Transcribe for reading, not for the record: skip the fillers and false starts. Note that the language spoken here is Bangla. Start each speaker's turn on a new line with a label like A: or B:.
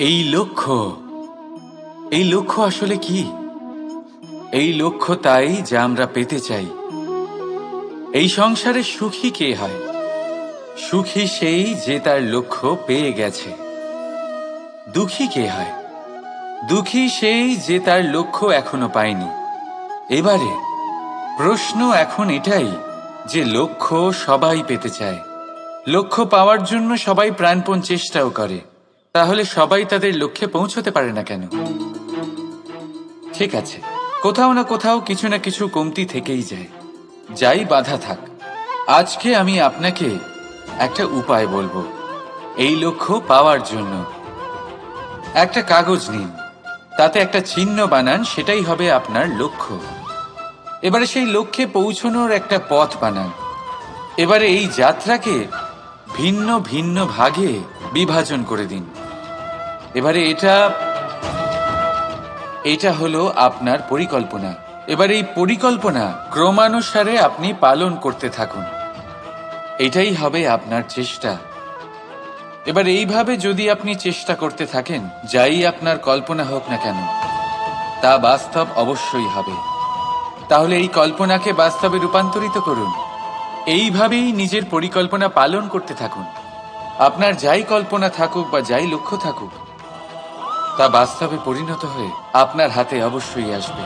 A: এই লক্ষ্য এই লক্ষ্য আসলে কি? এই লক্ষ্য তাই যা আমরা পেতে চাই। এই সংসারে সুখী কে হয়? সুখী সেই যে তার লক্ষ্য পেয়ে গেছে। দুঃখী কে হয়? দুঃখী সেই যে তার লক্ষ্য এখনো পায়নি। এবারে প্রশ্ন এখন এটাই যে লক্ষ্য সবাই পেতে চায়, লক্ষ্য পাওয়ার জন্য সবাই প্রাণপণ চেষ্টাও করে, তাহলে সবাই তাদের লক্ষ্যে পৌঁছতে পারে না কেন? ঠিক আছে, কোথাও না কোথাও কিছু না কিছু কমতি থেকেই যায়, যাই বাধা থাক। আজকে আমি আপনাকে একটা উপায় বলবো এই লক্ষ্য পাওয়ার জন্য। একটা কাগজ নিন, তাতে একটা চিহ্ন বানান, সেটাই হবে আপনার লক্ষ্য। এবারে সেই লক্ষ্যে পৌঁছানোর একটা পথ বানান। এবারে এই যাত্রাকে ভিন্ন ভিন্ন ভাগে বিভাজন করে দিন। এবারে এটা হলো আপনার পরিকল্পনা। এবার এই পরিকল্পনা ক্রমানুসারে আপনি পালন করতে থাকুন, এটাই হবে আপনার চেষ্টা। এবার এইভাবে যদি আপনি চেষ্টা করতে থাকেন, যাই আপনার কল্পনা হোক না কেন তা বাস্তব অবশ্যই হবে। তাহলে এই কল্পনাকে বাস্তবে রূপান্তরিত করুন। এইভাবেই নিজের পরিকল্পনা পালন করতে থাকুন। আপনার যাই কল্পনা থাকুক বা যাই লক্ষ্য থাকুক, তা বাস্তবে পরিণত হয়ে আপনার হাতে অবশ্যই আসবে।